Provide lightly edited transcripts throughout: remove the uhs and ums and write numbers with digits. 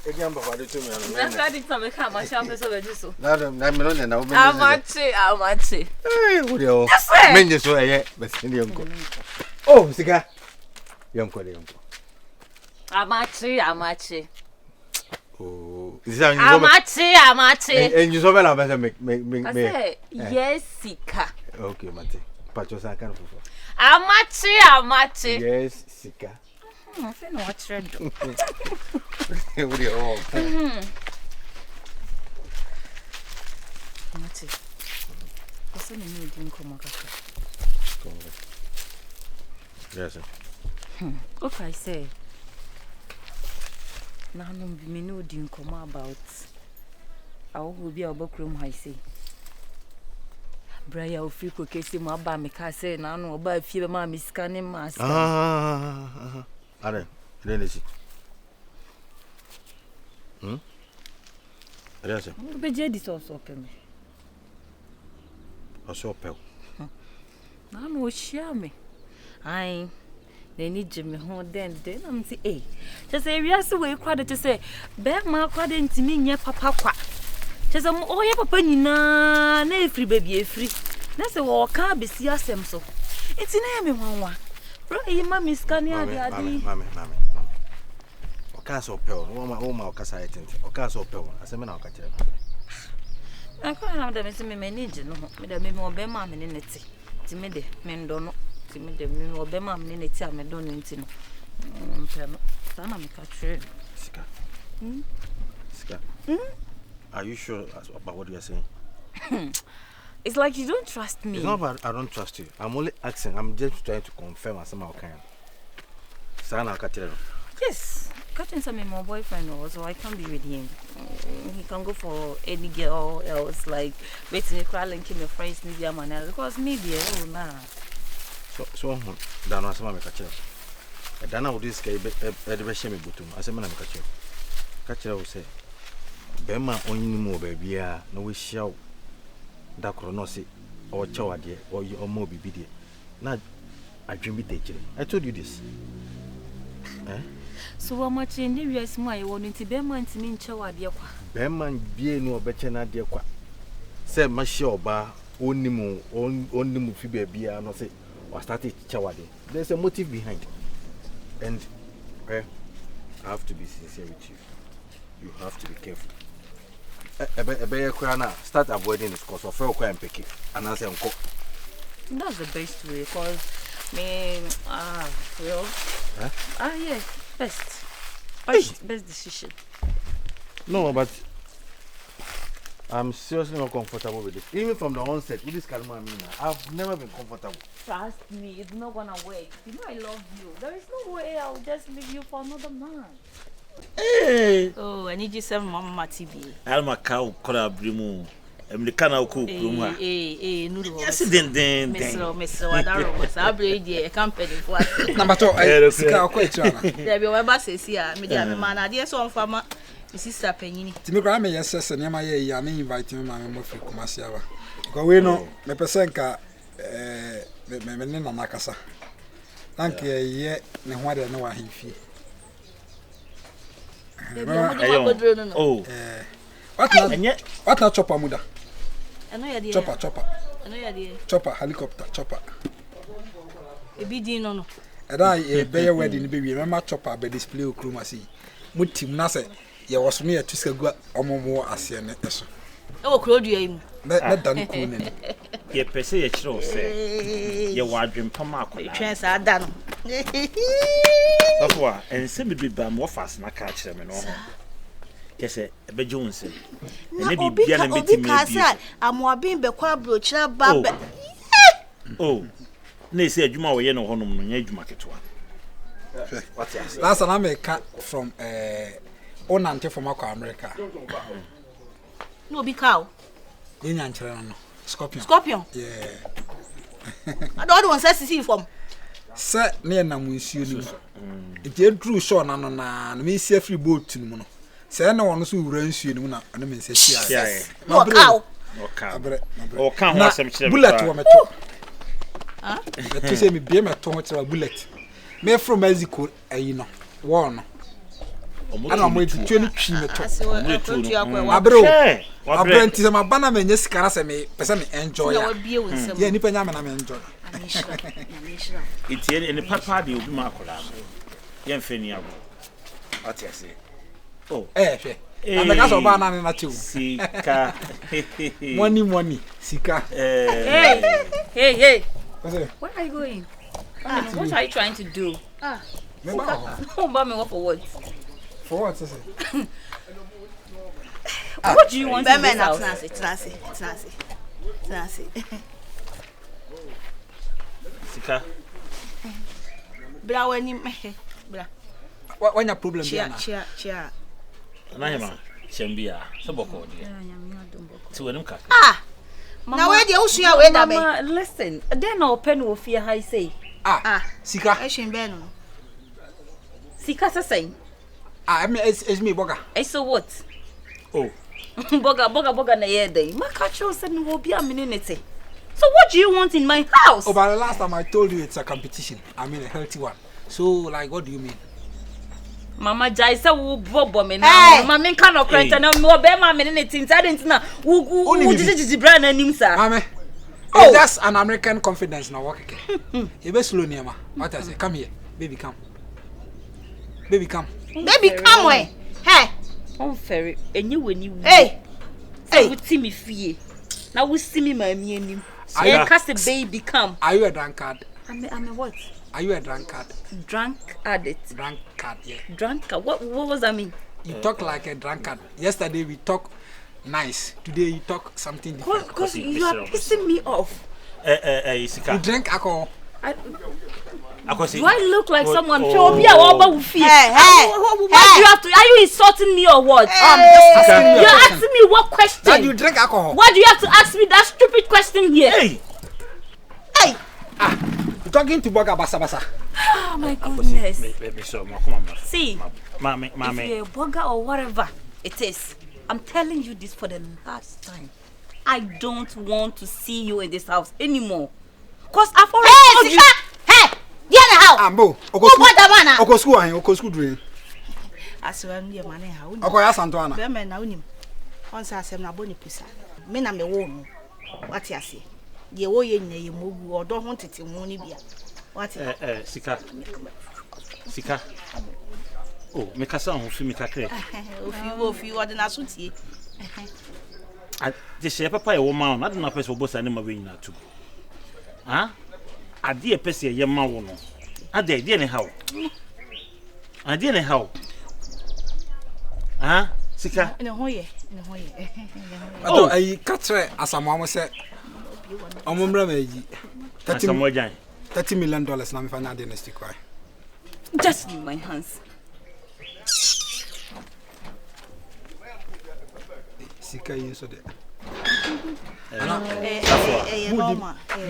again before the 2 million. That's why I did some come my shop is over so. Now, I'm not now. How much? Hey, would you? Men just so I but in the uncle. Oh, Sika. Young. How much? Oh, is that how much? And you so well about make. Yes, Sika. Okay, Mate. Patros I can. How much? Yes, Sika. I feel no what's red. Would you all? Mate. What's the name of come Yes, sir. Okay, I say. Now, no, me no didn't come about. I will be a book room, I say. Brian, if you could kiss him about me, I say, now, no, but if you mammy scanning mask. I don't see. Yes, sir. But Jeddy's also open. I saw Pell. Now, no, share me. I. They need Jimmy home then I'm say, eh. Just say, we are so way quite to say, bear my quadrant to me, your papa quack. Just oh, your papa, na free baby, free. That's a walk, can't be see us so. It's in me, one. Bro, your mammy scanning, mammy. O castle pill, my castle, or castle pill, as a man, I'll catch it. I can't have them as a manager, no, with a memo bear mammy in it. Timid, men don't know. Me the me obema me ne tia me don nti no mpem sa na me ka tire Sika. Are you sure about what you are saying? It's like you don't trust me. It's not about I don't trust you. I'm only asking. I'm just trying to confirm as somehow can. Sa na ka tire. Yes. Catching some my boyfriend also I can't be with him. He can go for any girl else like waiting to cry linking your friends media man because maybe nah. So Dana sama me catch. Dana would this guy be shame butum. I say man catch. Catch will say. Bema only more baby no we shall da kronosi or chawade or your more bibi. Na I dream it. I told you this. Eh? So how much in the US my wanting to Bema and me chawade kwa. Bema be no beche na de kwa. Say ma sure ba only mu fi baby no say or started chawade. There's a motive behind. And I have to be sincere with you. You have to be careful. Start avoiding this course of fair and picky. And as I'm that's the best way because me well yeah, best decision. No, but I'm seriously not comfortable with it. Even from the onset, with this Kalma Mina, I've never been comfortable. Trust me, it's not gonna work. You know I love you. There is no way I'll just leave you for another man. Hey! Oh, I need you some Mama TV. Alma cow collabrimu. The canal cook room. No. Yes, then. Miss, I don't know. I'll be a company for number 2. Sika quite. There be my says here. Medium man, I dear son farmer. Sister Penny. Timmy, yes, and Yama, I may invite me, my mother, Comasiava. Go we know, me pesenka, menina Nakasa. Thank you, yet, no one know what he feel. Oh, what not chopper, mother? Chopper, helicopter, chopper. A bidin no. And I a bear wedding baby, remember chopper by display of chromasi. Mutim Nasa. Ya was me a Twiska omo asian eso. Oh, Claudia him. Let done cool. Ye pese ye chiro say. Ye wadwem pama akwa. Twens ada no. Safwa, en se bi bam wo fast na ka kire me no. Kese ebejo nse. Ene bibia na meti me bi. Amoabin be kwa brochira ba. Oh. Na ese adwuma wo ye no honom no nya adwuma ketwa. What is last time I cut from Onante from America. No be cow. Scorpion. Yeah. I don't want to see from. Sir, near Namusu. If you drew Sean and me see a free boat to Mono. Say no one who runs you and I mean, say, no cow. Or cow, some bullet to a metal. Huh? To say me be a bullet. Me from Mexico, you know, one. ana mo etutu ni twi me to abro nti se mabana menye sikara se me pese me enjoy ya ye nipa nya me na me enjoy itie ni papa de obi ma akola ye mfe ni abo ati ase oh hwe ameka so ba na na chiu Sika money Sika hey where are you going? What are you trying to do? Oh, but me what for what? For what is it? What do you want to do? Transi. Sika Bra wani bra. What your problem Chia. na hema chembia so boko dia ti wenim ka Na we dey usua we da be. Mama, listen, then open wo fear high say. Sika. E shin be no. Sika say. I mean it's me boga. So what? oh boga na ye dey. Maka cho say no obi aminity. So what do you want in my house? Oh, but the last time I told you it's a competition. I mean a healthy one. So like what do you mean? Mama Jai say wo bobo me na. Mama me kan okrenta na me obe ma aminity inside na wo jiji brand anim sir. Mama. Oh, that's an American confidence now work again. You be slow near ma. What I say? Come here. Baby come. Baby come Where? Hey. On ferry. Enyi weni wu. Hey. Wo ti me fie. Na wo see me mami anim. Yeah, cause the baby come. Are you a drunkard? I'm a what? Are you a drunkard? Drunk addict. Drunkard, yeah. Drunkard. What was that mean? You talk like a drunkard. Yesterday we talk nice. Today you talk something different. Because you are pissing me off. Sika. You drink alcohol. Do I look like someone? What do you have to? Are you insulting me or what? You're asking me what question? That you drink alcohol. Why do you have to ask me that stupid question here? Hey. You're talking to Boga Basa. Oh my goodness. See, Mommy. if you're a burger or whatever it is, I'm telling you this for the last time. I don't want to see you in this house anymore. Cause I've already told you. Ambo, Oko school dream. Aswan ye mane ha. Oko ya Santana. Be me na unim. On sa asem na boni pusa. Me na me wo no. What you say? Ye wo ye nyina ye mogu odo ho tete mu ni bia. What? Sika. Oh, me kasa ho fi me kakre. Ofi wo de na so tie. Je she papa ye wo ma na de na pese obosa ne ma we nyina tu. Ade e pese ye ma wo no. Ade ne how? Sika. Ne ho ye. Oh, I katre asamo se omumra meji. $30 million na me fanya de next week. Just leave my hands. Sika yin so de.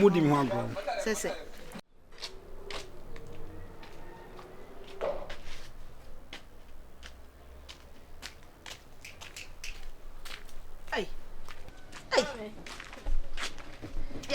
Mudi mi ho agro. Sese.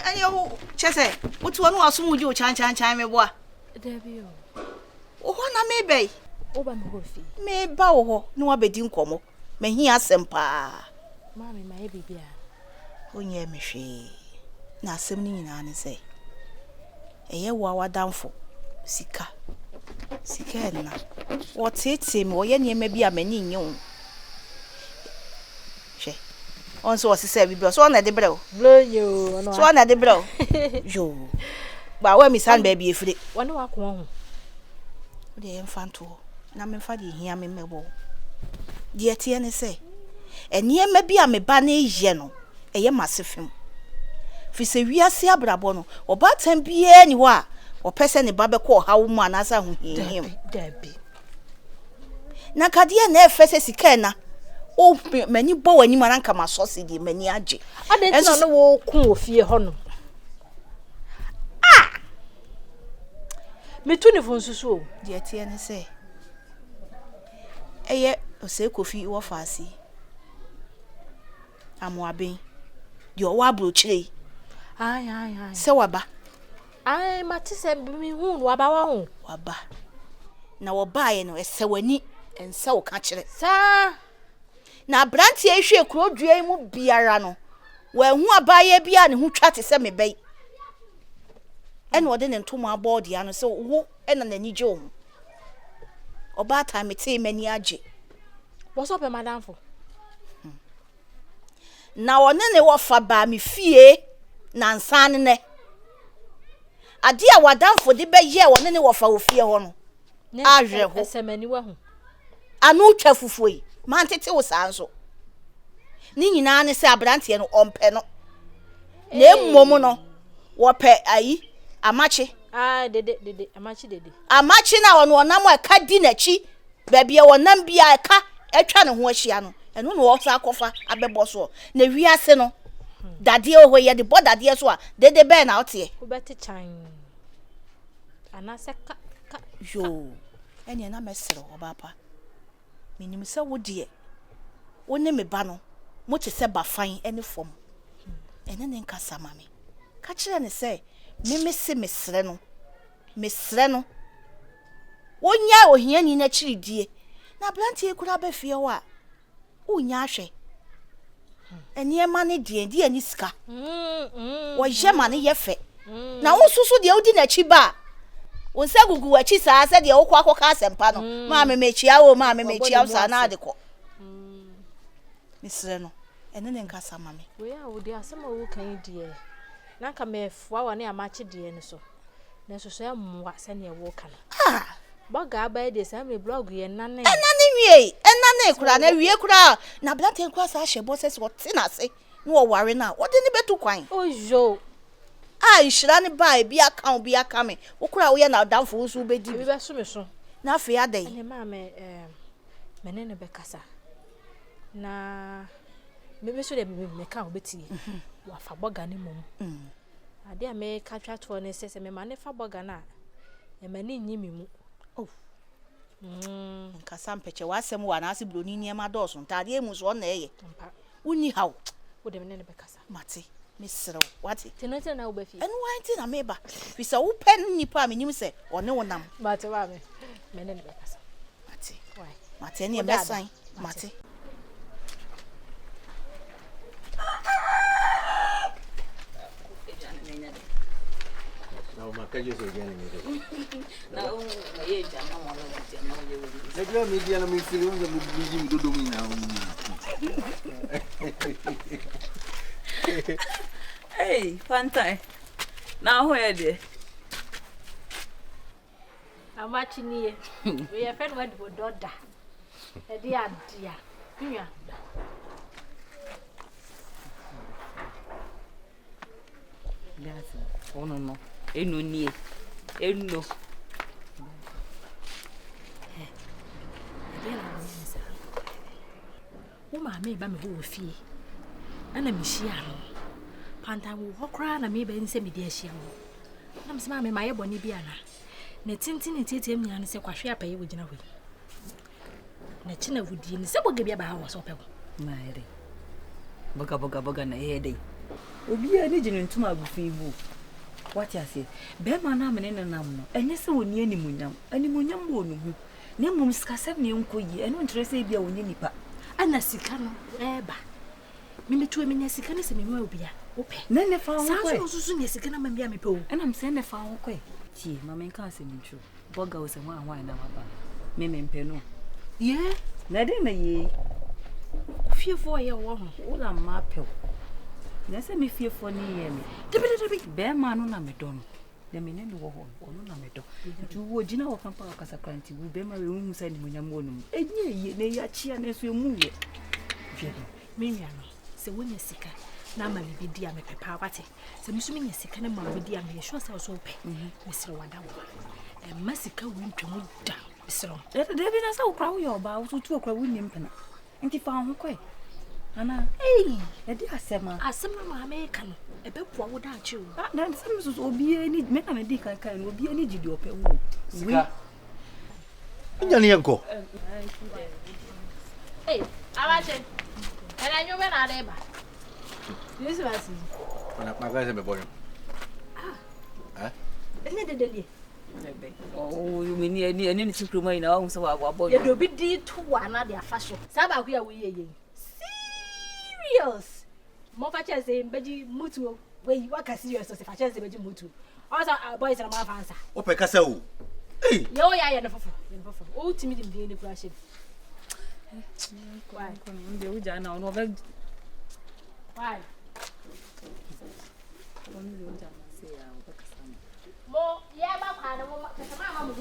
Ayo, chese, what one was who you chan me boy? Debio. Oh, na me bay. Oba mo fi. Me ba ho, no abedi nkomo. Me hi asem pa. Mami ma bibia. Onye me hwe. Na asem ni nyina ne se. Eye wo awadamfo. Sika na. What tete me wo ye ne ma bi amani nyi. On so se bibia so na de brɛ o. Bloyo no. So na de brɛ o. Yo. Ba wa mi san ba bi efire. Wone wa ko ho. De emfanto. Na me fa de hia me mebo. De tie ne se. Enie ma bi a me ba na ye no. Eye masefim. Fi se wiase abrabɔ no. Oba tan bia ni ho a. Opese ne ba be ko hawo mu anasa ho hihim. Dabi. Na kadie na efese sika na. Oh, many bow and you man come as sausage, many age. I didn't know wo kun ofie ho no. Me tu ne fon susu. De tie ne say. Eye o se kofi wo faasi. Amoaben. De o wa brochire. Ai. Se waba. Ai mati se mi hu waba wa hu. Waba. Na wo baaye no ese wani. ensa wo ka kire Sa na branti ehwe kuro dua mu biara no wa hu abaye bia ne hu twa te se mebei ene wode ne ntomo abodi ano se wo ena nani gye wo oba ta mete mani age what's up madam for na wone ne wo fa ba me fie na nsan ne ade a wadamfo de beye wone ne wo fa wo fie ho no ahwe ho semani wa hu anu twa fufoi man tete wo sa nso ni nyina ne se abrante no ompe no na emmom no wo pe ayi amache dede amache na wono onam aka di nachi baabi e wonam bia aka etwa ne ho ahia no eno no wo sa akofa abebo so na wiase no dade o hoye de bodade so a dede be na ote wo beti chan ana se ka yo ene na mesere wo baba minim se wo de wo ne me ba no mo te se ba fan ene fom ene ne nka samame ka kire ne se memese mesre no wonya ohia ni na chiridie na branti ekura ba fie wa wonya ahwe ene ma ne die ani sika wo je ma ne ye fe na wo susu de odi na chi ba wo se gugu wa chi sa se de wo kwa akọ ka sempa no ma me mechia wo ma me mechia sa na ade ko mesre no ene ne nka samame we ya wo de asema wo kan die na ka me fua wa ne amache die ne so na so so amwa se ne wo kan boga ba de se me blog ye nane enane kura na wie kura na blante kura sa hye se so tina se no wo ware na wo de ne betu kwan ojo ishira ne ba bi aka me wo kura wo ye na danfo so be di bi be so me so na fe adai ene ma me menene be kasa na me so de me ka obeti wa fa boga ne mom ade a me ka twato ne sese me ma ne fa boga na e ma ne nyi me mu nka sampeche wasem wa na ase broni ni ma do so ntade emu so na eye uni hawo wo de menene be kasa mate mesrew wati tenete na wo ba fi enu wanti na meba fi se wo pen nipa me nyim se one wo nam mate wa me menene be kasa mate why mate ne mesan mate na ma kaje so gani me na o ye jama mo lo jama o ye wo se gla me dia na me fili unza mu biji mu dodo mi na hey fantai na ho ye de amachi ni we ye fen wadi bododa e dia nwa That's oh no enu nie enu wo ma me ba me ho fie ana me hia no panta wo hokra na me ba ni se me di ahia wo na me se ma me ma ye boni bi ana na tintin tietiem nya ne se kwahwe apaye wo gina hoi na china wudi ni se boga bi ba ha wo so pe wo na ere boga na ye dai obi a ni jinu ntuma agufi bu what you say be ma na me ne nam no enye se woni animunyam wo no hu na mum skasem ne nkoyi eno ntrese bia woni nipa ana sika no eba me metu me nya sika ne se me nwa obi a wo pe na ne fa ho kwe sa so nya sika na ma bia me pe wo ena me se ne fa ho kwe ti ma me nka se nchu boga wo se ho ahwan na waba me mpe no ye na de na ye fiefo ye wo ho wo la ma pe na se me fiefo ni ye me debi be ma no na me do no de me ne wo ho ono na me do tu wo gina wo kan pa kasa kranti wo be ma we hu sa ni munyam wo no enye ye ne ya chia na so emu ye fiefo me nua no se wo nya sika na ma me bi a me pepa wate se me so me nya sika na ma me di a me sure se so pe me sire wada wo e ma sika wo ntwemu da sire de bi na sa wo kra wo yo ba wo tu okra wo nim pena nti fa ho kwe ana e di asema ma me ka no e be po wo da achi wo na nsem so obi ani me na me di kan no obi ani gidi ope wo Sika nya ni enko awache era nyu me na leba this was na ma ga se me boyo ne de Oh, we need any secret money now, so our boy. You be did to one of their fashion. Saba, we are serious. More fatches in Beji Mutu, where you work as serious as if I chance the Beji Mutu. Also, our boys are my answer. Open Castle. Hey, yo, yeah, and oh, timid in the crash. Why? Why? More, yeah, Mamma, Mamma,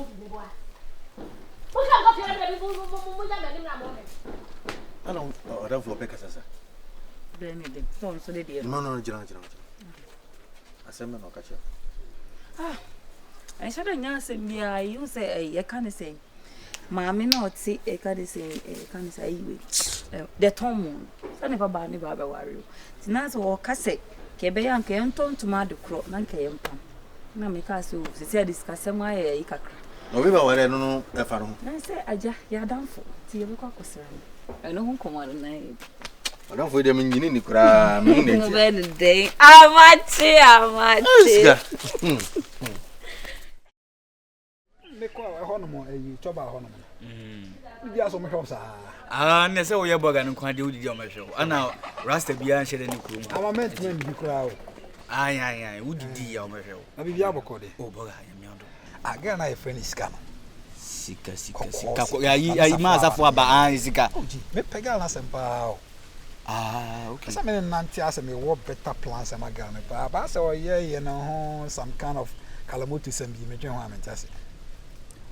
I don't for Peccasa. No, General. I said, no, catch up. I should not say me. You say, I can't say. Mammy, not see, I can't say, the Tom, I never buy me Baba worry. Tinas or cassette, Kebeyan came to mad the crop, none came. Na me ka so se se discuss am aye yi kakra no we ba ware no e fa no na se aja ya danfo ti ye be kwa kosra no ho komado na e danfo de me nyini ni kura me ne ti be de amati me kwa ho no mo ayi choba ho no mo bi aso me hwe sa ne se wo ye boga no kwa de wodi o me hwe ana rasta bia nhede ni kuro ama mentment bi kura o ai wudi ya o me hwe na bi abokode o boga ya mi odo aga na e friend Sika no Sika ya ma azafo aba Sika me pega na sempa o okay so me nanti ase me wo better plans am aga me ba say o ye no ho some kind of kalamoto sem bi me dwen ho amenta se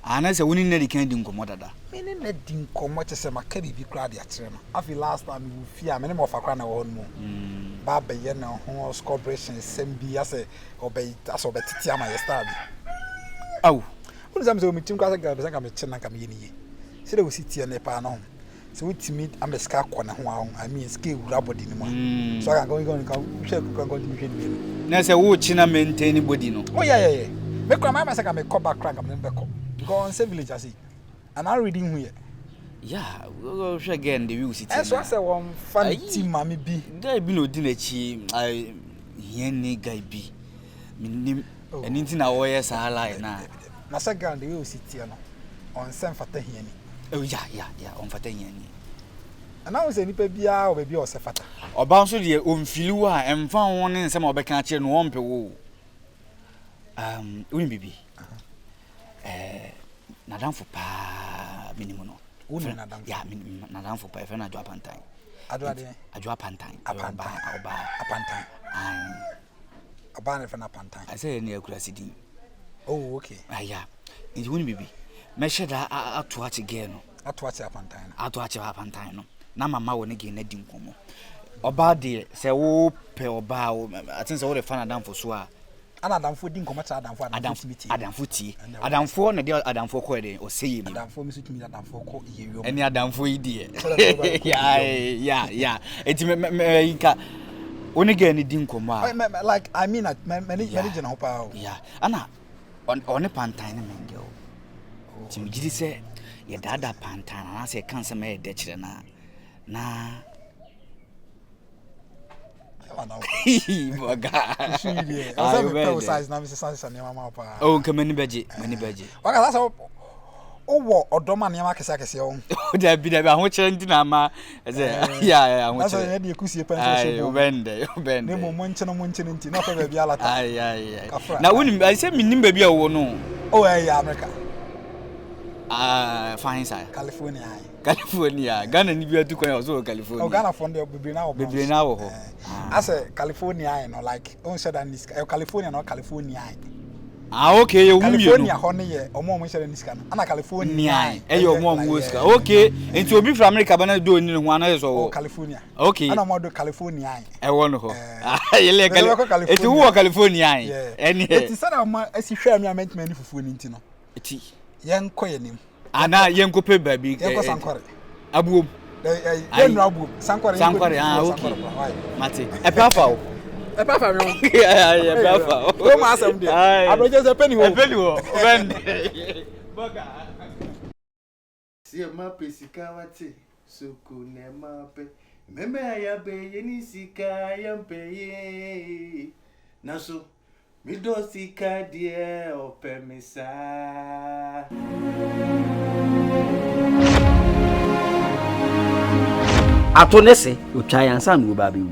ana se woni na di kan di nkomo dada me ne na di nkomo chese maka bibi kra de akere no afi last time we fear me ne mo fa kra na wo no ba be ye no ho corporation sem bi ase obey aso betiti ama ye star bi aw wonu sam se o mitim kwa se ga be se ka me chena ka me ye ni se de wo sitie ne pa no so ultimate ameska kona ho ahun I mean ske wura body ni mo so I can go ka hwe ku kan go di hwe ni na se wo chi na maintain body no oh yeah me kwa ma se ka me call back crank me be ko because on village as and I reading here yeah we again the we sit so I say one funny team mami bi guy bi no di na chi here ni guy bi minim anything na wo yes ala na say guy the we sit here no on sem fata here ni oh yeah on fata here ni ana wo say ni pa bia o be o se fata oba nso de o mfili wa emfa won ne nsem obeka a kire no won pe wo woni bibi nadamfo pa minimum no woni nadamfo ya nadamfo pa efe na adwa pantan adwa pantan oba apantan abane fe na pantan I say ne akura sidi oh okay aya nti woni bibi me sheda ato ache ge no ato ache apantan no na mama wo ne ge na di nkomo oba de se wo pe oba I think say wo de fa nadamfo so a ana adamfo di nkomo cha adamfo ti adamfo na de adamfo ko de o sey mi adamfo mi so tumi adamfo ko yeyo eni adamfo yi de ya eti me ka oni ga ni di nkomo a like I mean manage na hopa o ya ana oni pantan na menge o ti mi gidi se ye dada pantan na se kan se me de kire na boga I size na me size na mama pa oh kamani beje waka sasa owo odoma na ma kese o da bi aho kire ndi na ma ze ya aho kire sasa ye kusie pension so obende ne mo nchene nti na fa ba bi alata ai na woni I say minim ba bi a wo no oh yeah America fine sir California Ghana ni bi atu kwan also California oh Ghana from there bibiri na wo ho ase California no like on said that California no California okay you California ho ne ye omo share niska no ana California you omo muska okay enti obi from America bana do ni ho ana so oh California okay ana mo do California wo no ho yele California enti wo California eni enti sana ma asi hwa mi amendment fufu ni nti no eti yen koyenim ana yenkope baby yenko sankore abuom yenu abuom sankore okay mate epafa me epafa o ma asem de abroje se peni ho bende boga si ma pesika wate soko ne ma pe meme aya be yeni sika yampe naso We don't Sika dear or Pemisa. Atonese, you try and some baby.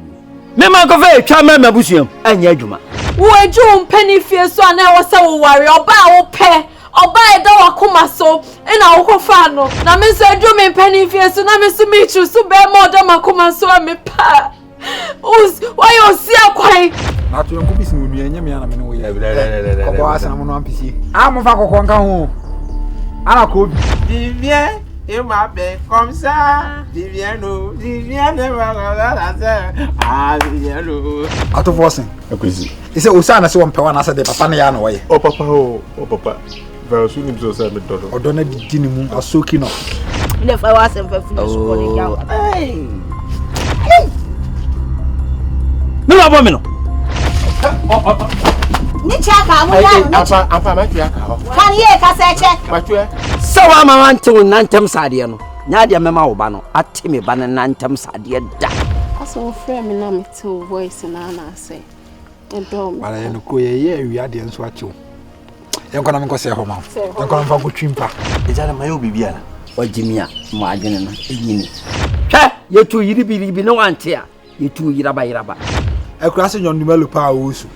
Mema go ve twa mema busuam anya adwuma. Wo adwum penny fie so ana wo se wo ware oba wo pe oba eda wakoma so ina wo kofa no na me se adwum penny fie so na me so me chu so be mo da makoma so me pa. Why you see akwai? Na to yanku bisi mu anya me ana me no ye. Ko asa mo no ampisi. Mo fa kokon ka ho. Ana ko bi. Vivien et ma paix comme ça. Vivien no, Vivien ne va la terre. Ah Vivien no. Ato voice. Akwesi. Ise osana se wo mpewa na se de papa ne ya no ye. Oh papa oh papa. Very soon him so say me dodo. Odo na di ni mu asoki no. Ne fa wa se fa finish ko le ya. Hey. Me wa bo me no. Ni chaka mu ya. Apa ma twa ka ho. Kan ye ka se che. Ma twa. Sawa mama ntew nantem sade no. Nya de mema wo ba no. Ate me ba ne nantem sade da. Aso frame na me to voice na na say. Edom. Wala ye no ko ye wi ade nso achew. Yenko na me ko se ho ma. Yenko na fa ko twimpa. Eja na mayo bibia na. Ojimia mo adwene na eyini. Hwe yetu yiri bi no wante a yetu yiraba. Akura se nyon numelo pa wo su.